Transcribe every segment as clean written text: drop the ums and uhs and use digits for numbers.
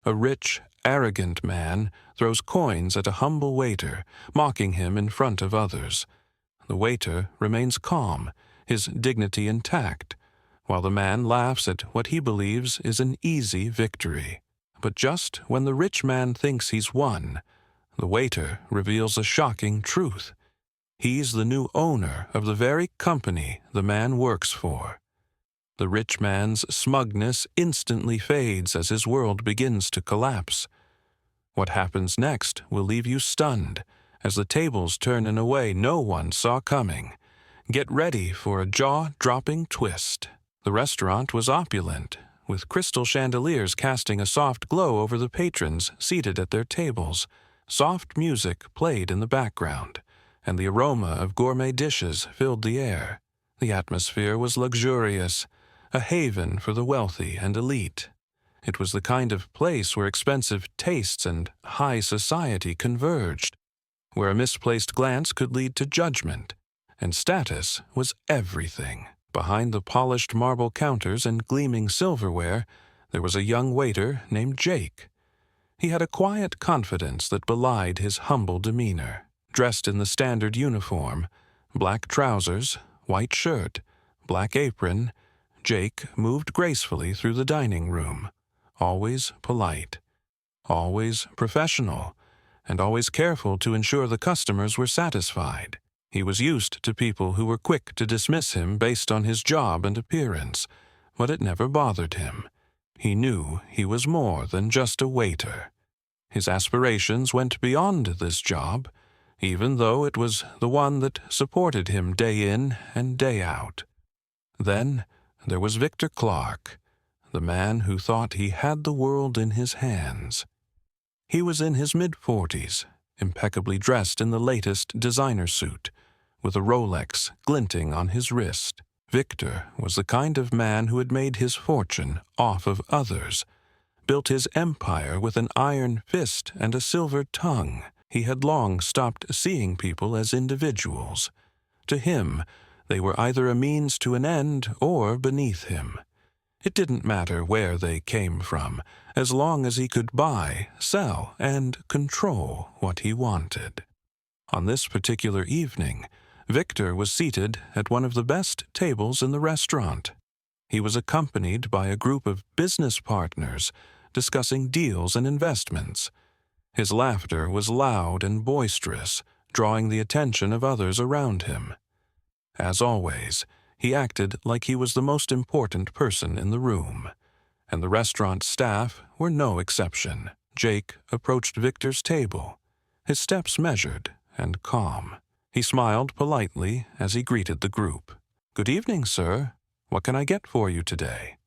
A rich, arrogant man throws coins at a humble waiter, mocking him in front of others. The waiter remains calm, his dignity intact, while the man laughs at what he believes is an easy victory. But just when the rich man thinks he's won, the waiter reveals a shocking truth. He's the new owner of the very company the man works for. The rich man's smugness instantly fades as his world begins to collapse. What happens next will leave you stunned, as the tables turn in a way no one saw coming. Get ready for a jaw-dropping twist. The restaurant was opulent, with crystal chandeliers casting a soft glow over the patrons seated at their tables. Soft music played in the background, and the aroma of gourmet dishes filled the air. The atmosphere was luxurious, a haven for the wealthy and elite. It was the kind of place where expensive tastes and high society converged, where a misplaced glance could lead to judgment, and status was everything. Behind the polished marble counters and gleaming silverware, there was a young waiter named Jake. He had a quiet confidence that belied his humble demeanor. Dressed in the standard uniform, black trousers, white shirt, black apron, Jake moved gracefully through the dining room, always polite, always professional, and always careful to ensure the customers were satisfied. He was used to people who were quick to dismiss him based on his job and appearance, but it never bothered him. He knew he was more than just a waiter. His aspirations went beyond this job, even though it was the one that supported him day in and day out. Then there was Victor Clark, the man who thought he had the world in his hands. He was in his mid-40s, impeccably dressed in the latest designer suit, with a Rolex glinting on his wrist. Victor was the kind of man who had made his fortune off of others, built his empire with an iron fist and a silver tongue. He had long stopped seeing people as individuals. To him, they were either a means to an end or beneath him. It didn't matter where they came from, as long as he could buy, sell, and control what he wanted. On this particular evening, Victor was seated at one of the best tables in the restaurant. He was accompanied by a group of business partners discussing deals and investments. His laughter was loud and boisterous, drawing the attention of others around him. As always, he acted like he was the most important person in the room, and the restaurant staff were no exception. Jake approached Victor's table, his steps measured and calm. He smiled politely as he greeted the group. "Good evening, sir. What can I get for you today?"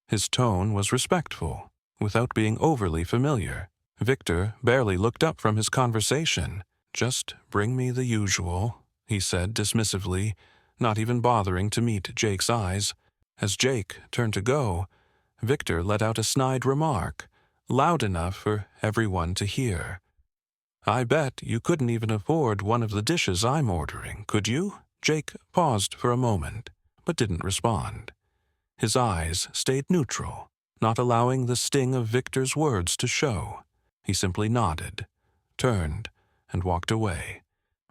His tone was respectful, without being overly familiar. Victor barely looked up from his conversation. "Just bring me the usual," he said dismissively, not even bothering to meet Jake's eyes. As Jake turned to go, Victor let out a snide remark, loud enough for everyone to hear. "I bet you couldn't even afford one of the dishes I'm ordering, could you?" Jake paused for a moment, but didn't respond. His eyes stayed neutral, not allowing the sting of Victor's words to show. He simply nodded, turned, and walked away,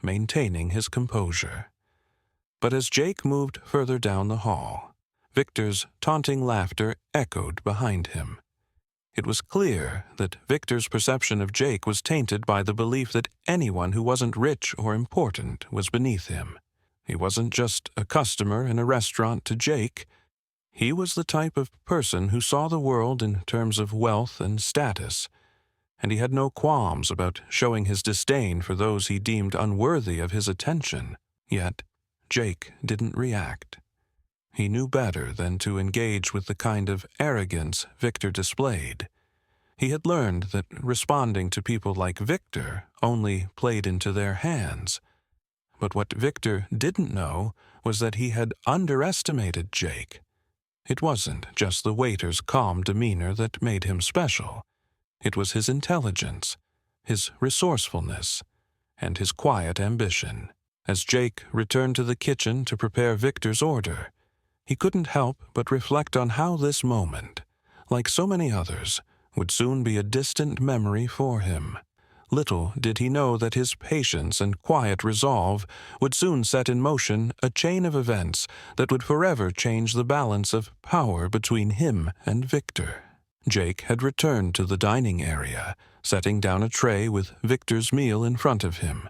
maintaining his composure. But as Jake moved further down the hall, Victor's taunting laughter echoed behind him. It was clear that Victor's perception of Jake was tainted by the belief that anyone who wasn't rich or important was beneath him. He wasn't just a customer in a restaurant to Jake. He was the type of person who saw the world in terms of wealth and status, and he had no qualms about showing his disdain for those he deemed unworthy of his attention. Yet, Jake didn't react. He knew better than to engage with the kind of arrogance Victor displayed. He had learned that responding to people like Victor only played into their hands. But what Victor didn't know was that he had underestimated Jake. It wasn't just the waiter's calm demeanor that made him special. It was his intelligence, his resourcefulness, and his quiet ambition. As Jake returned to the kitchen to prepare Victor's order, he couldn't help but reflect on how this moment, like so many others, would soon be a distant memory for him. Little did he know that his patience and quiet resolve would soon set in motion a chain of events that would forever change the balance of power between him and Victor. Jake had returned to the dining area, setting down a tray with Victor's meal in front of him.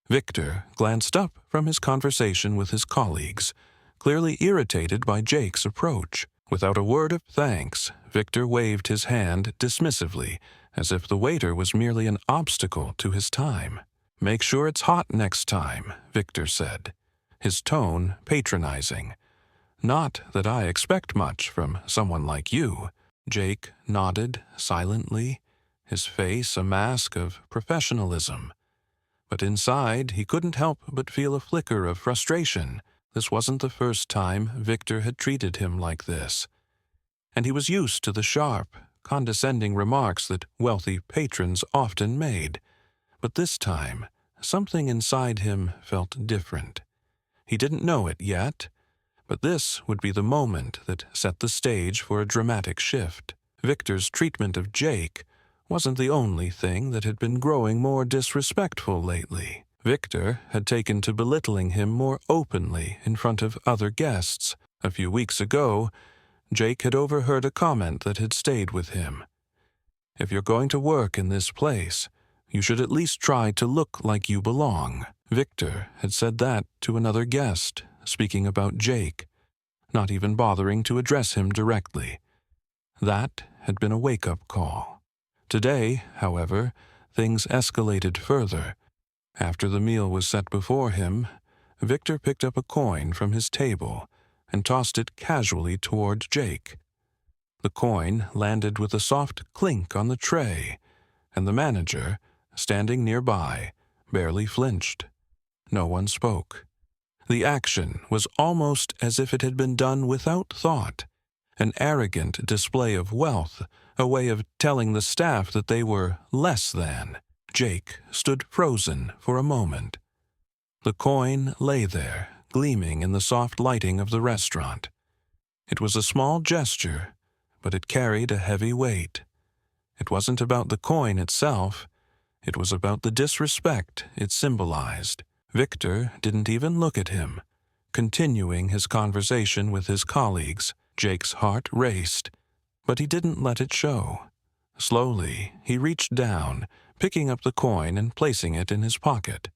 Victor glanced up from his conversation with his colleagues, clearly irritated by Jake's approach. Without a word of thanks, Victor waved his hand dismissively, as if the waiter was merely an obstacle to his time. "Make sure it's hot next time," Victor said, his tone patronizing. "Not that I expect much from someone like you." Jake nodded silently, his face a mask of professionalism. But inside, he couldn't help but feel a flicker of frustration. This wasn't the first time Victor had treated him like this, and he was used to the sharp, condescending remarks that wealthy patrons often made. But this time, something inside him felt different. He didn't know it yet, but this would be the moment that set the stage for a dramatic shift. Victor's treatment of Jake wasn't the only thing that had been growing more disrespectful lately. Victor had taken to belittling him more openly in front of other guests. A few weeks ago, Jake had overheard a comment that had stayed with him. "If you're going to work in this place, you should at least try to look like you belong." Victor had said that to another guest, speaking about Jake, not even bothering to address him directly. That had been a wake-up call. Today, however, things escalated further. After the meal was set before him, Victor picked up a coin from his table and tossed it casually toward Jake. The coin landed with a soft clink on the tray, and the manager, standing nearby, barely flinched. No one spoke. The action was almost as if it had been done without thought, an arrogant display of wealth, a way of telling the staff that they were less than. Jake stood frozen for a moment. The coin lay there, gleaming in the soft lighting of the restaurant. It was a small gesture, but it carried a heavy weight. It wasn't about the coin itself. It was about the disrespect it symbolized. Victor didn't even look at him. Continuing his conversation with his colleagues, Jake's heart raced, but he didn't let it show. Slowly, he reached down, picking up the coin and placing it in his pocket.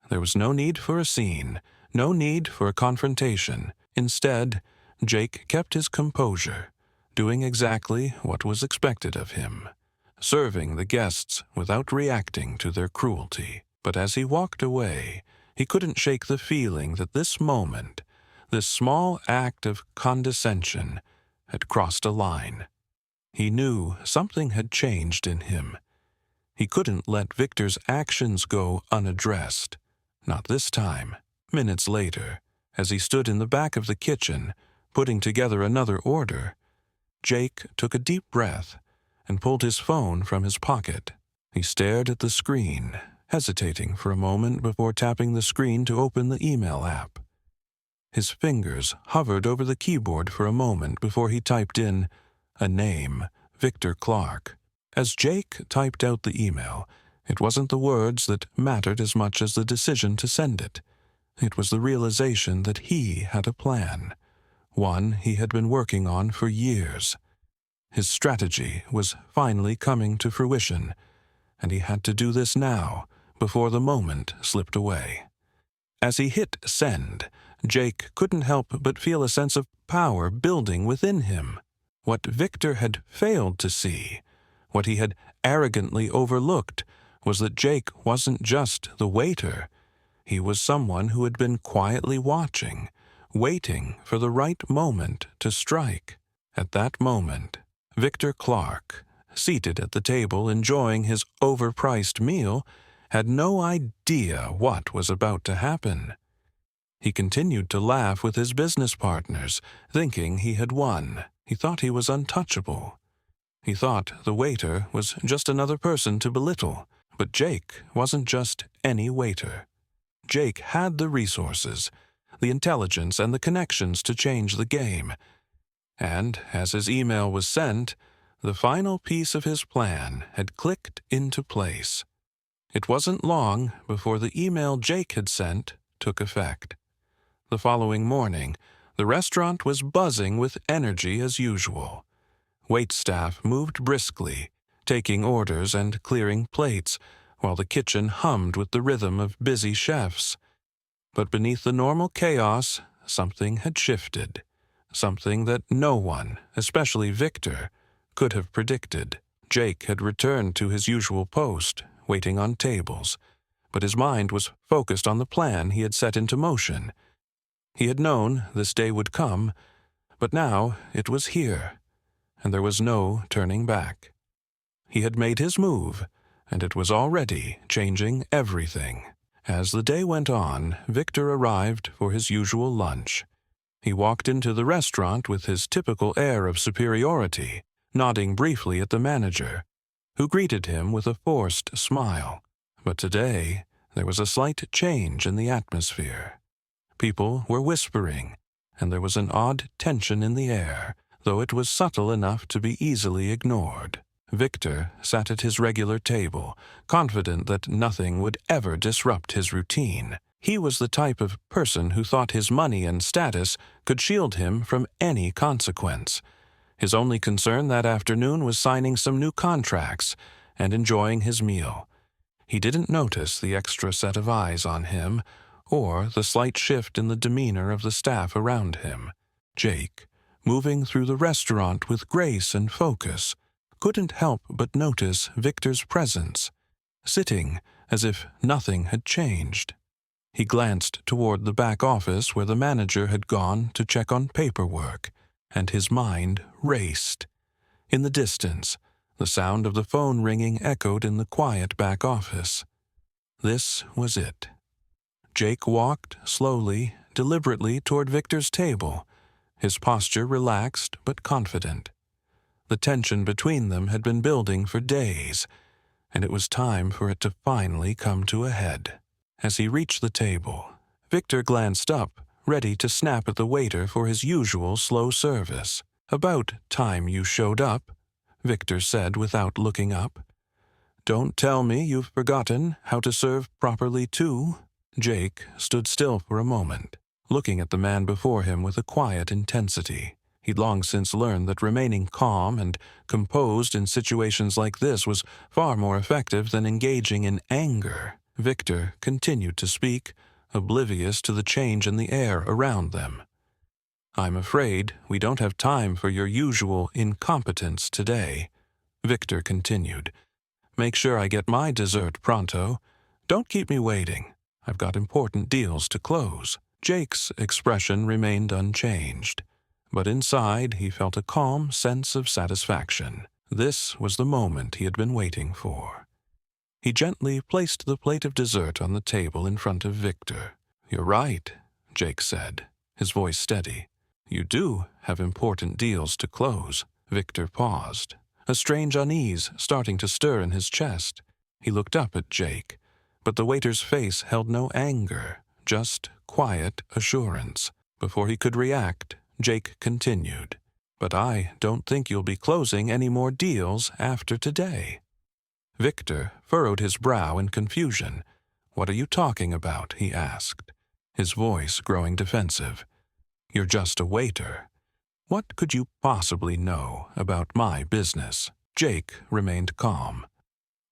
There was no need for a scene, no need for a confrontation. Instead, Jake kept his composure, doing exactly what was expected of him, serving the guests without reacting to their cruelty. But as he walked away, he couldn't shake the feeling that this moment, this small act of condescension, had crossed a line. He knew something had changed in him. He couldn't let Victor's actions go unaddressed. Not this time. Minutes later, as he stood in the back of the kitchen, putting together another order, Jake took a deep breath and pulled his phone from his pocket. He stared at the screen, hesitating for a moment before tapping the screen to open the email app. His fingers hovered over the keyboard for a moment before he typed in a name, Victor Clark. As Jake typed out the email, it wasn't the words that mattered as much as the decision to send it. It was the realization that he had a plan, one he had been working on for years. His strategy was finally coming to fruition, and he had to do this now, before the moment slipped away. As he hit send, Jake couldn't help but feel a sense of power building within him. What Victor had failed to see, what he had arrogantly overlooked, was that Jake wasn't just the waiter. He was someone who had been quietly watching, waiting for the right moment to strike. At that moment, Victor Clark, seated at the table enjoying his overpriced meal, had no idea what was about to happen. He continued to laugh with his business partners, thinking he had won. He thought he was untouchable. He thought the waiter was just another person to belittle. But Jake wasn't just any waiter. Jake had the resources, the intelligence, and the connections to change the game. And as his email was sent, The final piece of his plan had clicked into place. It wasn't long before the email Jake had sent took effect. The following morning, the restaurant was buzzing with energy as usual. Waitstaff moved briskly, taking orders and clearing plates, while the kitchen hummed with the rhythm of busy chefs. But beneath the normal chaos, something had shifted, something that no one, especially Victor, could have predicted. Jake had returned to his usual post, waiting on tables, but his mind was focused on the plan he had set into motion. He had known this day would come, but now it was here, and there was no turning back. He had made his move, and it was already changing everything. As the day went on, Victor arrived for his usual lunch. He walked into the restaurant with his typical air of superiority, nodding briefly at the manager, who greeted him with a forced smile. But today, there was a slight change in the atmosphere. People were whispering, and there was an odd tension in the air, though it was subtle enough to be easily ignored. Victor sat at his regular table, confident that nothing would ever disrupt his routine. He was the type of person who thought his money and status could shield him from any consequence. His only concern that afternoon was signing some new contracts and enjoying his meal. He didn't notice the extra set of eyes on him or the slight shift in the demeanor of the staff around him. Jake, moving through the restaurant with grace and focus, couldn't help but notice Victor's presence, sitting as if nothing had changed. He glanced toward the back office where the manager had gone to check on paperwork, and his mind raced. In the distance, the sound of the phone ringing echoed in the quiet back office. This was it. Jake walked slowly, deliberately toward Victor's table, his posture relaxed but confident. The tension between them had been building for days, and it was time for it to finally come to a head. As he reached the table, Victor glanced up, ready to snap at the waiter for his usual slow service. "About time you showed up," Victor said without looking up. "Don't tell me you've forgotten how to serve properly, too." Jake stood still for a moment, looking at the man before him with a quiet intensity. He'd long since learned that remaining calm and composed in situations like this was far more effective than engaging in anger. Victor continued to speak, oblivious to the change in the air around them. "I'm afraid we don't have time for your usual incompetence today," Victor continued. "Make sure I get my dessert pronto. Don't keep me waiting. I've got important deals to close." Jake's expression remained unchanged, but inside he felt a calm sense of satisfaction. This was the moment he had been waiting for. He gently placed the plate of dessert on the table in front of Victor. "You're right," Jake said, his voice steady. "You do have important deals to close." Victor paused, a strange unease starting to stir in his chest. He looked up at Jake, but the waiter's face held no anger, just quiet assurance. Before he could react, Jake continued, "But I don't think you'll be closing any more deals after today." Victor furrowed his brow in confusion. "What are you talking about?" he asked, his voice growing defensive. "You're just a waiter. What could you possibly know about my business?" Jake remained calm.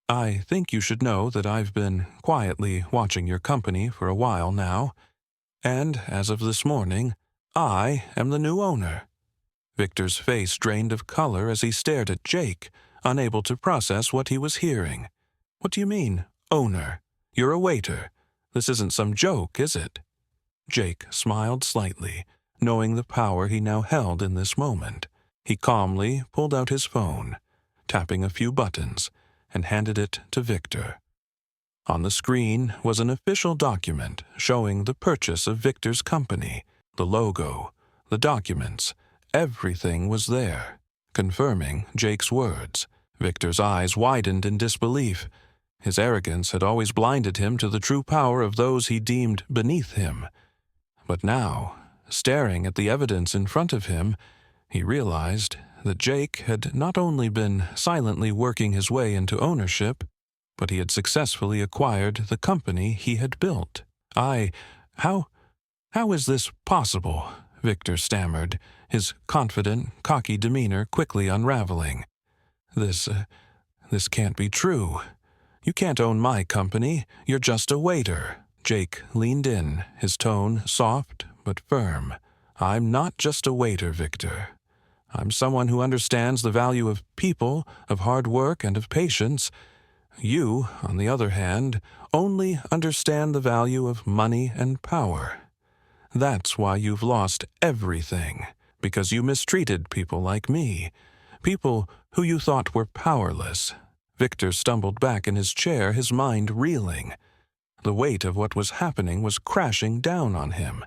"I think you should know that I've been quietly watching your company for a while now, and as of this morning, I am the new owner." Victor's face drained of color as he stared at Jake, unable to process what he was hearing. "What do you mean, owner? You're a waiter. This isn't some joke, is it?" Jake smiled slightly, knowing the power he now held in this moment. He calmly pulled out his phone, tapping a few buttons, and handed it to Victor. On the screen was an official document showing the purchase of Victor's company. The logo, the documents, everything was there, confirming Jake's words. Victor's eyes widened in disbelief. His arrogance had always blinded him to the true power of those he deemed beneath him. But now, staring at the evidence in front of him, he realized that Jake had not only been silently working his way into ownership, but he had successfully acquired the company he had built. How is this possible? Victor stammered, his confident, cocky demeanor quickly unraveling. This can't be true. You can't own my company. You're just a waiter. Jake leaned in, his tone soft but firm. I'm not just a waiter, Victor. I'm someone who understands the value of people, of hard work, and of patience. You, on the other hand, only understand the value of money and power. That's why you've lost everything, because you mistreated people like me, people who you thought were powerless. Victor stumbled back in his chair, his mind reeling. The weight of what was happening was crashing down on him.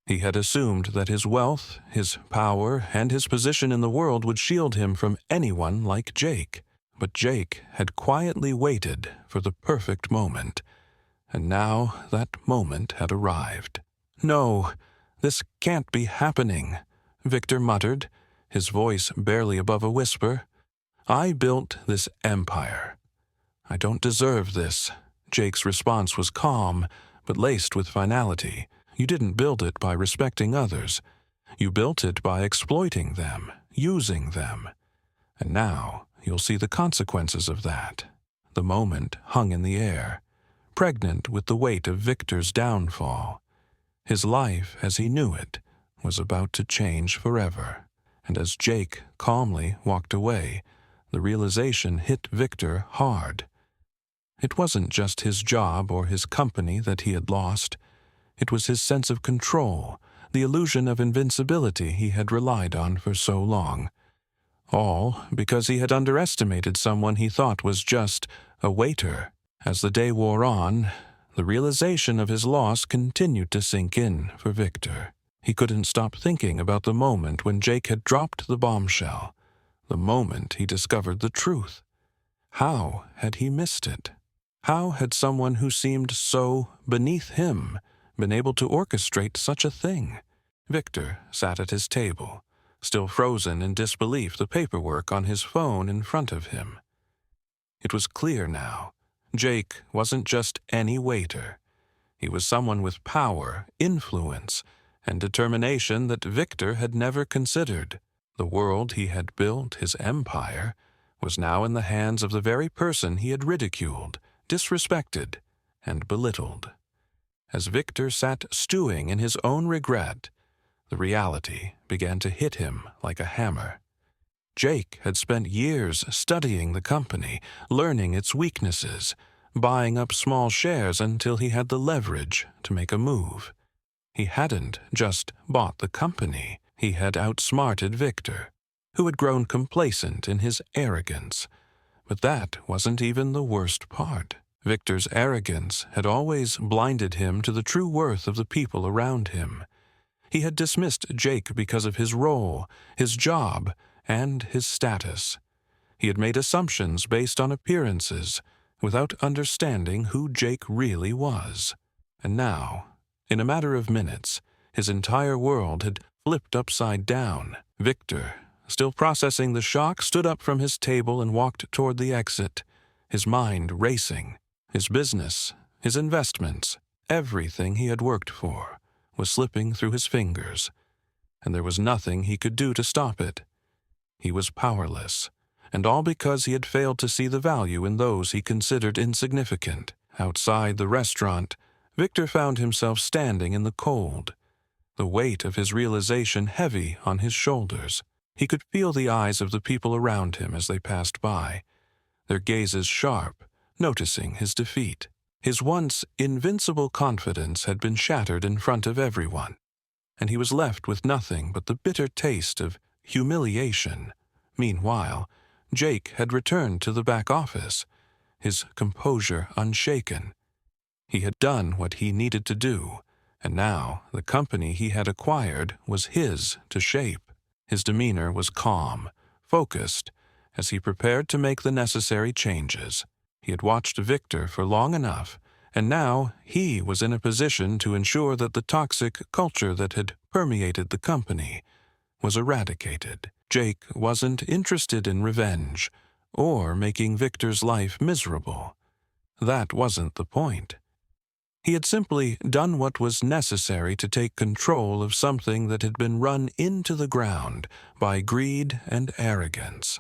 He had assumed that his wealth, his power, and his position in the world would shield him from anyone like Jake. But Jake had quietly waited for the perfect moment, and now that moment had arrived. No, this can't be happening, Victor muttered, his voice barely above a whisper. I built this empire. I don't deserve this. Jake's response was calm, but laced with finality. You didn't build it by respecting others. You built it by exploiting them, using them. And now you'll see the consequences of that. The moment hung in the air, pregnant with the weight of Victor's downfall. His life, as he knew it, was about to change forever. And as Jake calmly walked away, the realization hit Victor hard. It wasn't just his job or his company that he had lost. It was his sense of control, the illusion of invincibility he had relied on for so long. All because he had underestimated someone he thought was just a waiter. As the day wore on, the realization of his loss continued to sink in for Victor. He couldn't stop thinking about the moment when Jake had dropped the bombshell, the moment he discovered the truth. How had he missed it? How had someone who seemed so beneath him been able to orchestrate such a thing? Victor sat at his table, still frozen in disbelief, the paperwork on his phone in front of him. It was clear now. Jake wasn't just any waiter. He was someone with power, influence, and determination that Victor had never considered. The world he had built, his empire, was now in the hands of the very person he had ridiculed, disrespected, and belittled. As Victor sat stewing in his own regret, the reality began to hit him like a hammer. Jake had spent years studying the company, learning its weaknesses, buying up small shares until he had the leverage to make a move. He hadn't just bought the company. He had outsmarted Victor, who had grown complacent in his arrogance. But that wasn't even the worst part. Victor's arrogance had always blinded him to the true worth of the people around him. He had dismissed Jake because of his role, his job, and his status. He had made assumptions based on appearances, without understanding who Jake really was. And now, in a matter of minutes, his entire world had flipped upside down. Victor, still processing the shock, stood up from his table and walked toward the exit, his mind racing. His business, his investments, everything he had worked for, was slipping through his fingers, and there was nothing he could do to stop it. He was powerless, and all because he had failed to see the value in those he considered insignificant. Outside the restaurant, Victor found himself standing in the cold, the weight of his realization heavy on his shoulders. He could feel the eyes of the people around him as they passed by, their gazes sharp, noticing his defeat. His once invincible confidence had been shattered in front of everyone, and he was left with nothing but the bitter taste of humiliation. Meanwhile, Jake had returned to the back office, his composure unshaken. He had done what he needed to do, and now the company he had acquired was his to shape. His demeanor was calm, focused, as he prepared to make the necessary changes. He had watched Victor for long enough, and now he was in a position to ensure that the toxic culture that had permeated the company was eradicated. Jake wasn't interested in revenge or making Victor's life miserable. That wasn't the point. He had simply done what was necessary to take control of something that had been run into the ground by greed and arrogance.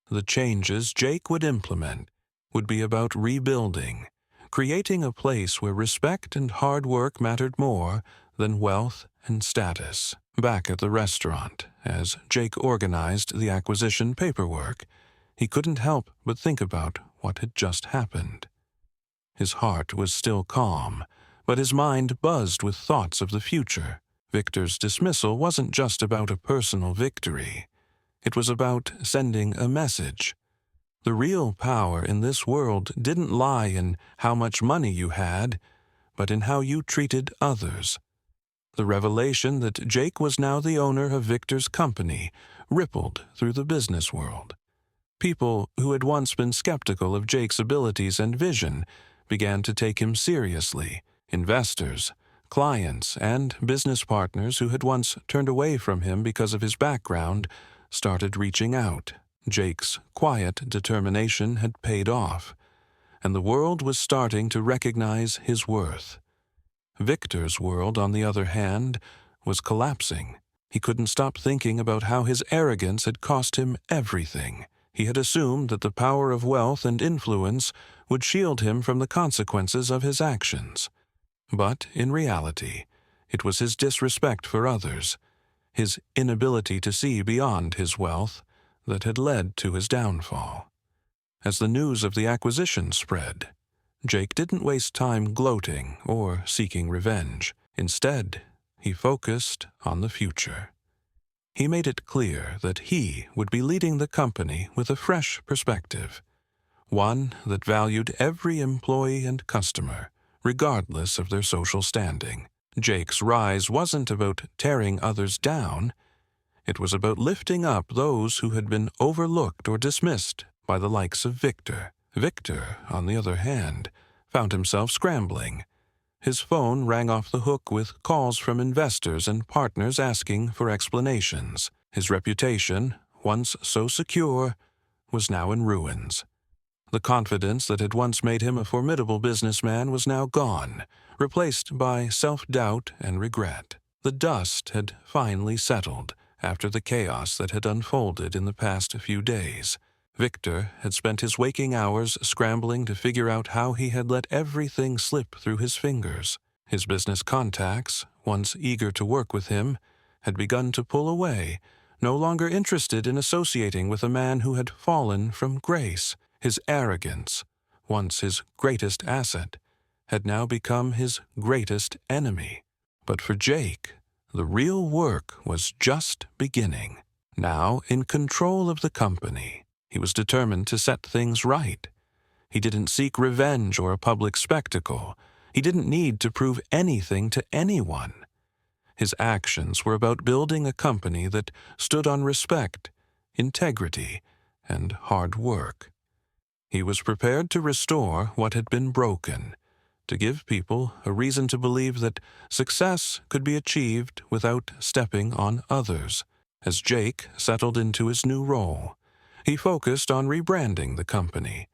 The changes Jake would implement would be about rebuilding, creating a place where respect and hard work mattered more than wealth and status. Back at the restaurant, as Jake organized the acquisition paperwork, he couldn't help but think about what had just happened. His heart was still calm, but his mind buzzed with thoughts of the future. Victor's dismissal wasn't just about a personal victory. It was about sending a message. The real power in this world didn't lie in how much money you had, but in how you treated others. The revelation that Jake was now the owner of Victor's company rippled through the business world. People who had once been skeptical of Jake's abilities and vision began to take him seriously. Investors, clients, and business partners who had once turned away from him because of his background started reaching out. Jake's quiet determination had paid off, and the world was starting to recognize his worth. Victor's world, on the other hand, was collapsing. He couldn't stop thinking about how his arrogance had cost him everything. He had assumed that the power of wealth and influence would shield him from the consequences of his actions. But, in reality, it was his disrespect for others, his inability to see beyond his wealth, that had led to his downfall. As the news of the acquisition spread, Jake didn't waste time gloating or seeking revenge. Instead, he focused on the future. He made it clear that he would be leading the company with a fresh perspective, one that valued every employee and customer, regardless of their social standing. Jake's rise wasn't about tearing others down. It was about lifting up those who had been overlooked or dismissed by the likes of Victor. Victor, on the other hand, found himself scrambling. His phone rang off the hook with calls from investors and partners asking for explanations. His reputation, once so secure, was now in ruins. The confidence that had once made him a formidable businessman was now gone, replaced by self-doubt and regret. The dust had finally settled after the chaos that had unfolded in the past few days. Victor had spent his waking hours scrambling to figure out how he had let everything slip through his fingers. His business contacts, once eager to work with him, had begun to pull away, no longer interested in associating with a man who had fallen from grace. His arrogance, once his greatest asset, had now become his greatest enemy. But for Jake, the real work was just beginning. Now, in control of the company, he was determined to set things right. He didn't seek revenge or a public spectacle. He didn't need to prove anything to anyone. His actions were about building a company that stood on respect, integrity, and hard work. He was prepared to restore what had been broken, to give people a reason to believe that success could be achieved without stepping on others. As Jake settled into his new role, he focused on rebranding the company.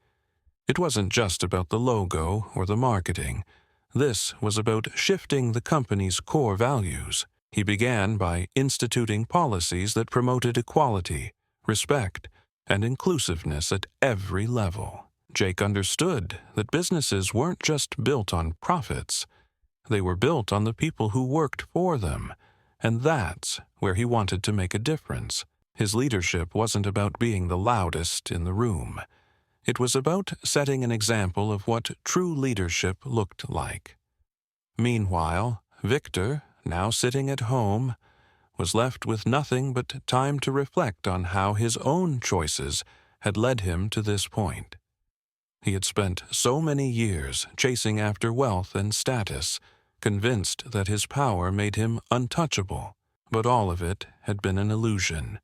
It wasn't just about the logo or the marketing. This was about shifting the company's core values. He began by instituting policies that promoted equality, respect, and inclusiveness at every level. Jake understood that businesses weren't just built on profits. They were built on the people who worked for them, and that's where he wanted to make a difference. His leadership wasn't about being the loudest in the room. It was about setting an example of what true leadership looked like. Meanwhile, Victor, now sitting at home, was left with nothing but time to reflect on how his own choices had led him to this point. He had spent so many years chasing after wealth and status, convinced that his power made him untouchable, but all of it had been an illusion.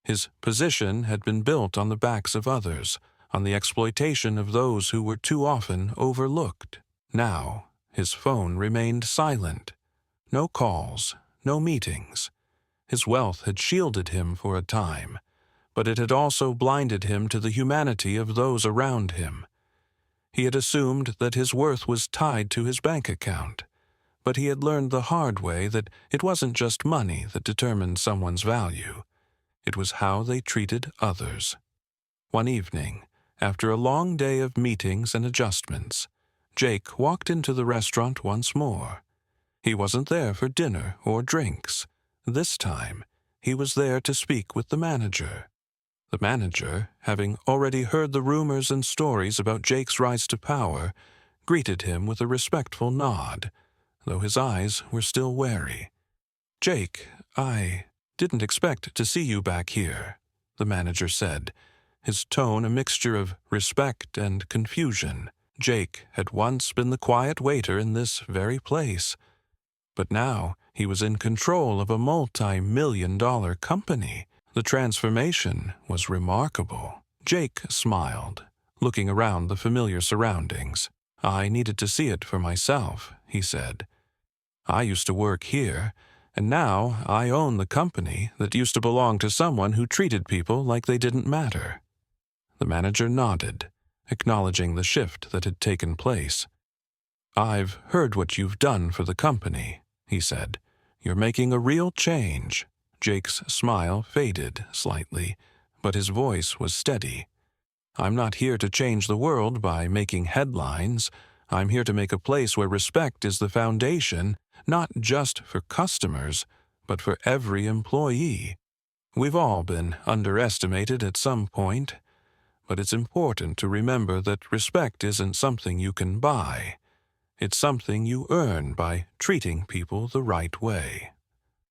His position had been built on the backs of others, on the exploitation of those who were too often overlooked. Now, his phone remained silent. No calls, no meetings. His wealth had shielded him for a time, but it had also blinded him to the humanity of those around him. He had assumed that his worth was tied to his bank account, but he had learned the hard way that it wasn't just money that determined someone's value. It was how they treated others. One evening, after a long day of meetings and adjustments, Jake walked into the restaurant once more. He wasn't there for dinner or drinks. This time, he was there to speak with the manager. The manager, having already heard the rumors and stories about Jake's rise to power, greeted him with a respectful nod, though his eyes were still wary. "Jake, I didn't expect to see you back here," the manager said, his tone a mixture of respect and confusion. Jake had once been the quiet waiter in this very place, but now he was in control of a multi-million-dollar company. The transformation was remarkable. Jake smiled, looking around the familiar surroundings. "I needed to see it for myself," he said. "I used to work here, and now I own the company that used to belong to someone who treated people like they didn't matter." The manager nodded, acknowledging the shift that had taken place. "I've heard what you've done for the company," he said. "You're making a real change." Jake's smile faded slightly, but his voice was steady. "I'm not here to change the world by making headlines. I'm here to make a place where respect is the foundation, not just for customers, but for every employee. We've all been underestimated at some point, but it's important to remember that respect isn't something you can buy. It's something you earn by treating people the right way."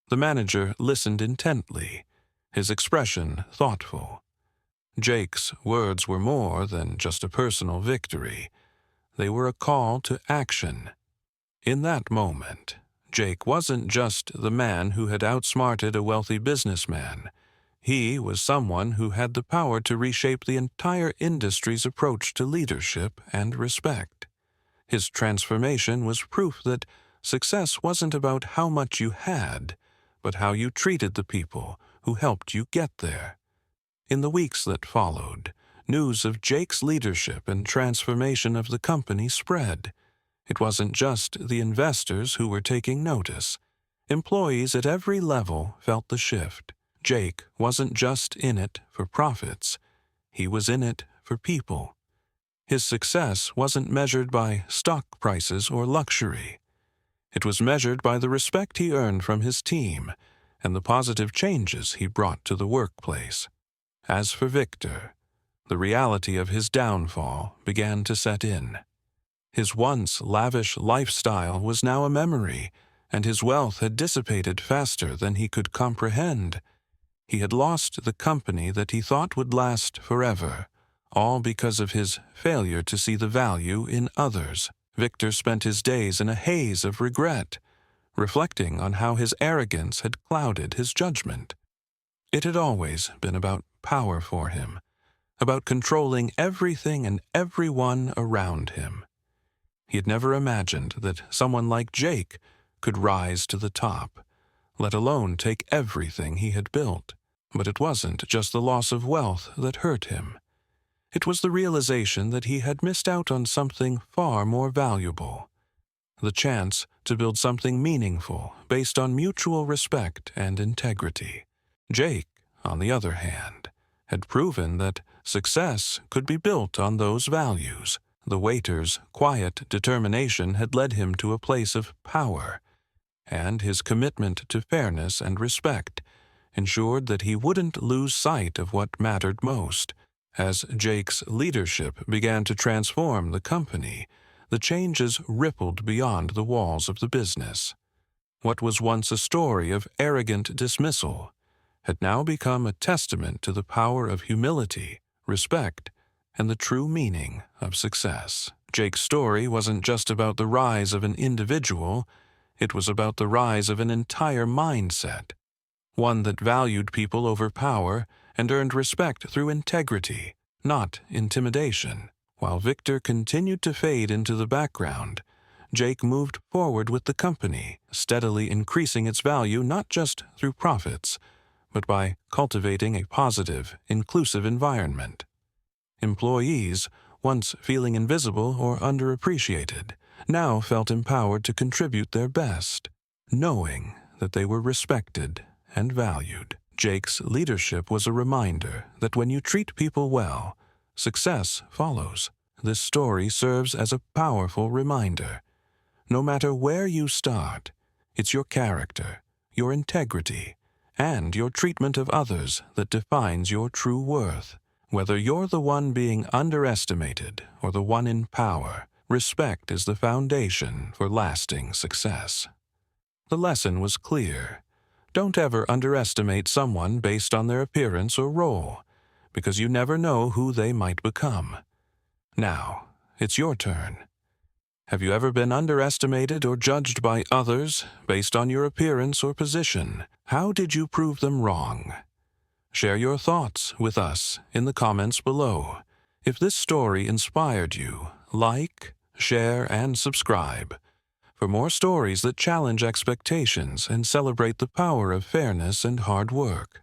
The manager listened intently, his expression thoughtful. Jake's words were more than just a personal victory. They were a call to action. In that moment, Jake wasn't just the man who had outsmarted a wealthy businessman. He was someone who had the power to reshape the entire industry's approach to leadership and respect. His transformation was proof that success wasn't about how much you had, but how you treated the people who helped you get there. In the weeks that followed, news of Jake's leadership and transformation of the company spread. It wasn't just the investors who were taking notice. Employees at every level felt the shift. Jake wasn't just in it for profits. He was in it for people. His success wasn't measured by stock prices or luxury. It was measured by the respect he earned from his team and the positive changes he brought to the workplace. As for Victor, the reality of his downfall began to set in. His once lavish lifestyle was now a memory, and his wealth had dissipated faster than he could comprehend. He had lost the company that he thought would last forever, all because of his failure to see the value in others. Victor spent his days in a haze of regret, reflecting on how his arrogance had clouded his judgment. It had always been about power for him, about controlling everything and everyone around him. He had never imagined that someone like Jake could rise to the top, let alone take everything he had built. But it wasn't just the loss of wealth that hurt him. It was the realization that he had missed out on something far more valuable, the chance to build something meaningful based on mutual respect and integrity. Jake, on the other hand, had proven that success could be built on those values. The waiter's quiet determination had led him to a place of power, and his commitment to fairness and respect ensured that he wouldn't lose sight of what mattered most. As Jake's leadership began to transform the company, the changes rippled beyond the walls of the business. What was once a story of arrogant dismissal had now become a testament to the power of humility, respect, and the true meaning of success. Jake's story wasn't just about the rise of an individual, it was about the rise of an entire mindset, one that valued people over power and earned respect through integrity, not intimidation. While Victor continued to fade into the background, Jake moved forward with the company, steadily increasing its value not just through profits, but by cultivating a positive, inclusive environment. Employees, once feeling invisible or underappreciated, now felt empowered to contribute their best, knowing that they were respected and valued. Jake's leadership was a reminder that when you treat people well, success follows. This story serves as a powerful reminder. No matter where you start, it's your character, your integrity, and your treatment of others that defines your true worth. Whether you're the one being underestimated or the one in power, respect is the foundation for lasting success. The lesson was clear. Don't ever underestimate someone based on their appearance or role, because you never know who they might become. Now, it's your turn. Have you ever been underestimated or judged by others based on your appearance or position? How did you prove them wrong? Share your thoughts with us in the comments below. If this story inspired you, like, share, and subscribe for more stories that challenge expectations and celebrate the power of fairness and hard work.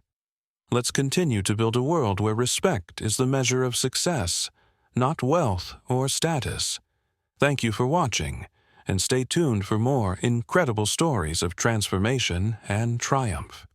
Let's continue to build a world where respect is the measure of success, not wealth or status. Thank you for watching, and stay tuned for more incredible stories of transformation and triumph.